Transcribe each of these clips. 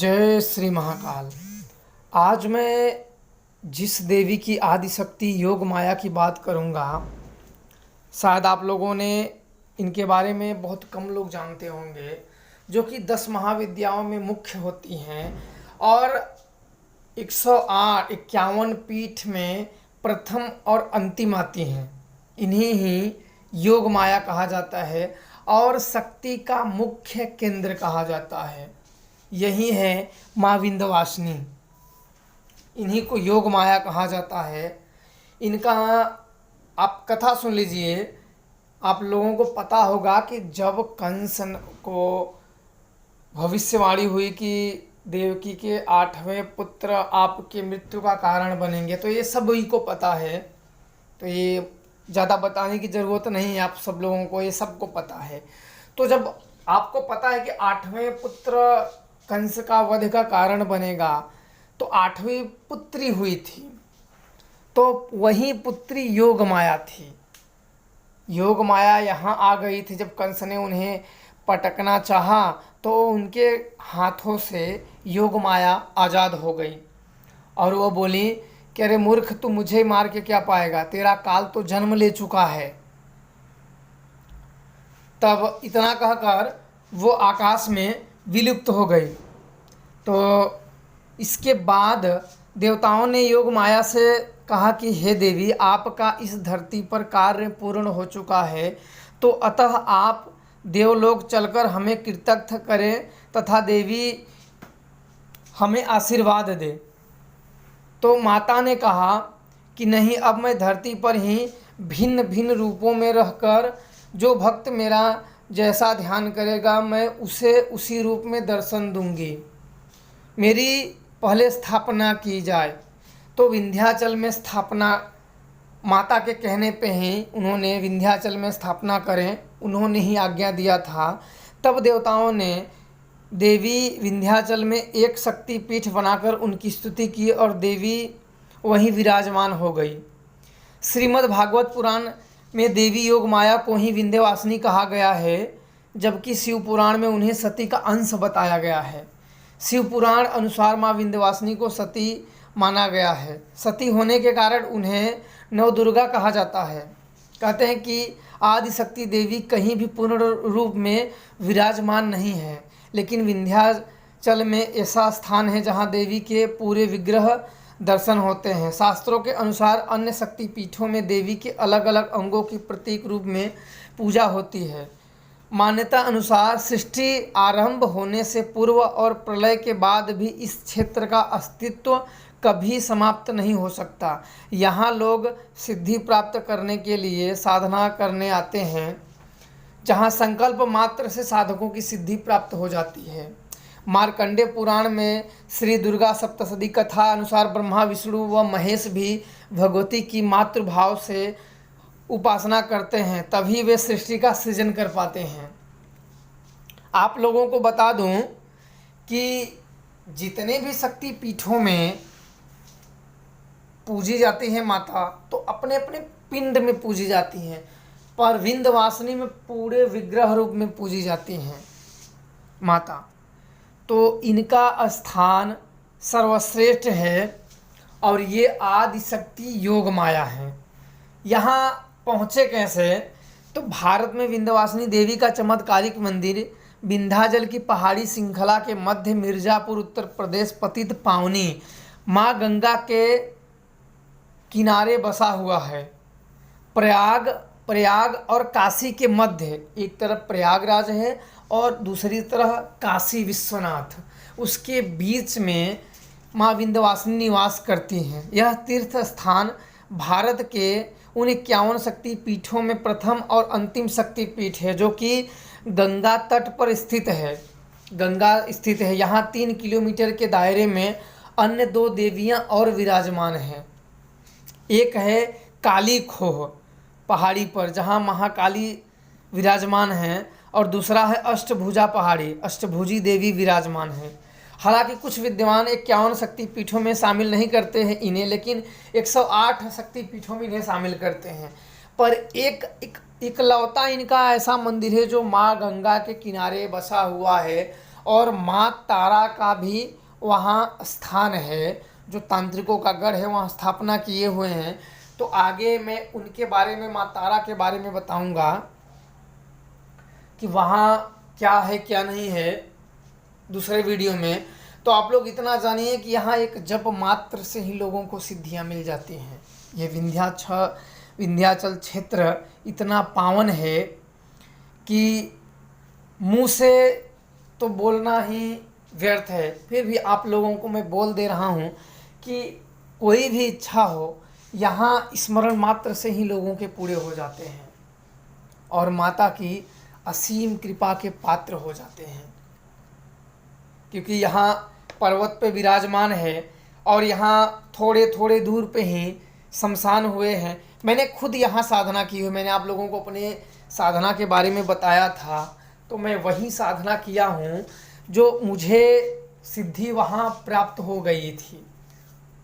जय श्री महाकाल। आज मैं जिस देवी की आदिशक्ति योग माया की बात करूंगा, शायद आप लोगों ने इनके बारे में बहुत कम लोग जानते होंगे, जो कि 10 महाविद्याओं में मुख्य होती हैं और 108 51 पीठ में प्रथम और अंतिम आती हैं। इन्हीं ही योग माया कहा जाता है और शक्ति का मुख्य केंद्र कहा जाता है। यही है माँ विंध्यवासिनी। इन्हीं को योग माया कहा जाता है। इनका आप कथा सुन लीजिए। आप लोगों को पता होगा कि जब कंस को भविष्यवाणी हुई कि देवकी के 8वें पुत्र आपके मृत्यु का कारण बनेंगे, तो ये सभी को पता है, तो ये ज़्यादा बताने की ज़रूरत नहीं है। आप सब लोगों को ये सबको पता है। तो जब आपको पता है कि 8वें पुत्र कंस का वध का कारण बनेगा, तो 8वीं पुत्री हुई थी, तो वही पुत्री योग माया थी। योग माया यहाँ आ गई थी जब कंस ने उन्हें पटकना चाहा, तो उनके हाथों से योग माया आज़ाद हो गई और वो बोली कि अरे मूर्ख, तू मुझे मार के क्या पाएगा, तेरा काल तो जन्म ले चुका है। तब इतना कहकर वो आकाश में विलुप्त हो गई। तो इसके बाद देवताओं ने योग माया से कहा कि हे देवी, आपका इस धरती पर कार्य पूर्ण हो चुका है, तो अतः आप देवलोक चलकर हमें कृतज्ञ करें तथा देवी हमें आशीर्वाद दे। तो माता ने कहा कि नहीं, अब मैं धरती पर ही भिन्न भिन्न रूपों में रहकर जो भक्त मेरा जैसा ध्यान करेगा, मैं उसे उसी रूप में दर्शन दूंगी। मेरी पहले स्थापना की जाए। तो विंध्याचल में स्थापना, माता के कहने पे ही उन्होंने विंध्याचल में स्थापना करें, उन्होंने ही आज्ञा दिया था। तब देवताओं ने देवी विंध्याचल में एक शक्ति पीठ बनाकर उनकी स्तुति की और देवी वहीं विराजमान हो गई। श्रीमद् भागवत पुराण में देवी योग माया को ही विंध्यवासिनी कहा गया है, जबकि शिव पुराण में उन्हें सती का अंश बताया गया है। शिव पुराण अनुसार माँ विंध्यवासिनी को सती माना गया है। सती होने के कारण उन्हें नवदुर्गा कहा जाता है। कहते हैं कि आदिशक्ति देवी कहीं भी पूर्ण रूप में विराजमान नहीं है, लेकिन विंध्याचल में ऐसा स्थान है जहाँ देवी के पूरे विग्रह दर्शन होते हैं। शास्त्रों के अनुसार अन्य शक्ति पीठों में देवी के अलग अलग अंगों की प्रतीक रूप में पूजा होती है। मान्यता अनुसार सृष्टि आरंभ होने से पूर्व और प्रलय के बाद भी इस क्षेत्र का अस्तित्व कभी समाप्त नहीं हो सकता। यहाँ लोग सिद्धि प्राप्त करने के लिए साधना करने आते हैं, जहाँ संकल्प मात्र से साधकों की सिद्धि प्राप्त हो जाती है। मार्कंडेय पुराण में श्री दुर्गा सप्तशती कथा अनुसार ब्रह्मा, विष्णु व महेश भी भगवती की मातृभाव से उपासना करते हैं, तभी वे सृष्टि का सृजन कर पाते हैं। आप लोगों को बता दूं कि जितने भी शक्ति पीठों में पूजी जाती है माता, तो अपने अपने पिंड में पूजी जाती हैं, पर विंध्यवासिनी में पूरे विग्रह रूप में पूजी जाती हैं माता। तो इनका स्थान सर्वश्रेष्ठ है और ये आदिशक्ति योग माया है। यहाँ पहुँचे कैसे? तो भारत में विंध्यवासिनी देवी का चमत्कारिक मंदिर विंध्याचल की पहाड़ी श्रृंखला के मध्य मिर्ज़ापुर उत्तर प्रदेश पतित पावनी माँ गंगा के किनारे बसा हुआ है। प्रयाग और काशी के मध्य, एक तरफ प्रयागराज है और दूसरी तरफ काशी विश्वनाथ, उसके बीच में माँ विंध्यवासिनी निवास करती हैं। यह तीर्थ स्थान भारत के उन 51 शक्ति पीठों में प्रथम और अंतिम शक्ति पीठ है, जो कि गंगा तट पर स्थित है। गंगा स्थित है यहाँ 3 किलोमीटर के दायरे में अन्य 2 देवियाँ और विराजमान हैं। एक है काली खोह पहाड़ी पर, जहाँ महाकाली विराजमान हैं, और दूसरा है अष्टभुजा पहाड़ी, अष्टभुजी देवी विराजमान हैं। हालांकि कुछ विद्वान 51 शक्ति पीठों में शामिल नहीं करते हैं इन्हें, लेकिन 108 शक्ति पीठों में इन्हें शामिल करते हैं। पर इकलौता इनका ऐसा मंदिर है जो माँ गंगा के किनारे बसा हुआ है और माँ तारा का भी वहाँ स्थान है, जो तांत्रिकों का गढ़ है वहाँ स्थापना किए हुए हैं। तो आगे मैं उनके बारे में, माँ तारा के बारे में बताऊंगा कि वहाँ क्या है क्या नहीं है दूसरे वीडियो में। तो आप लोग इतना जानिए कि यहाँ एक जप मात्र से ही लोगों को सिद्धियाँ मिल जाती हैं। ये विंध्याचल क्षेत्र इतना पावन है कि मुंह से तो बोलना ही व्यर्थ है, फिर भी आप लोगों को मैं बोल दे रहा हूँ कि कोई भी इच्छा हो यहाँ स्मरण मात्र से ही लोगों के पूरे हो जाते हैं और माता की असीम कृपा के पात्र हो जाते हैं। क्योंकि यहाँ पर्वत पे विराजमान है और यहाँ थोड़े थोड़े दूर पे ही शमशान हुए हैं। मैंने खुद यहाँ साधना की है, मैंने आप लोगों को अपने साधना के बारे में बताया था, तो मैं वही साधना किया हूँ जो मुझे सिद्धि वहाँ प्राप्त हो गई थी।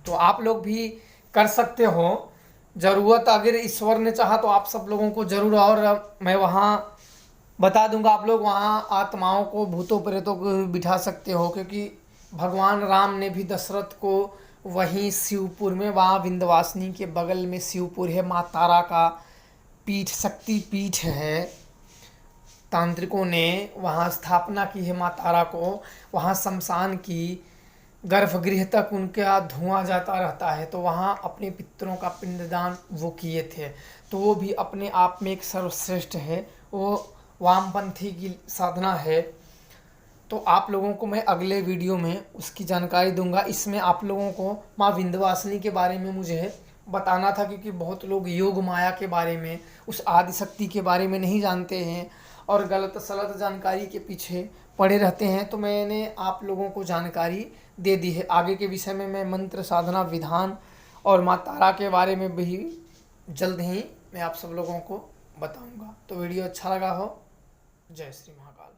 तो आप लोग भी कर सकते हो, ज़रूरत अगर ईश्वर ने चाहा तो आप सब लोगों को ज़रूर, और मैं वहाँ बता दूंगा, आप लोग वहाँ आत्माओं को, भूतों प्रेतों को बिठा सकते हो। क्योंकि भगवान राम ने भी दशरथ को वहीं शिवपुर में, वहाँ विंध्यवासिनी के बगल में शिवपुर है, माँ तारा का पीठ, शक्ति पीठ है, तांत्रिकों ने वहाँ स्थापना की है माँ तारा को। वहाँ शमशान की गर्भगृह तक उनका धुआं जाता रहता है, तो वहाँ अपने पितरों का पिंडदान वो किए थे। तो वो भी अपने आप में एक सर्वश्रेष्ठ है, वो वामपंथी की साधना है। तो आप लोगों को मैं अगले वीडियो में उसकी जानकारी दूंगा। इसमें आप लोगों को माँ विंध्यवासिनी के बारे में मुझे बताना था, क्योंकि बहुत लोग योग माया के बारे में, उस आदिशक्ति के बारे में नहीं जानते हैं और गलत सलत जानकारी के पीछे पड़े रहते हैं। तो मैंने आप लोगों को जानकारी दे दी है। आगे के विषय में मैं मंत्र साधना विधान और माँ तारा के बारे में भी जल्द ही मैं आप सब लोगों को बताऊंगा। तो वीडियो अच्छा लगा हो, जय श्री महाकाल।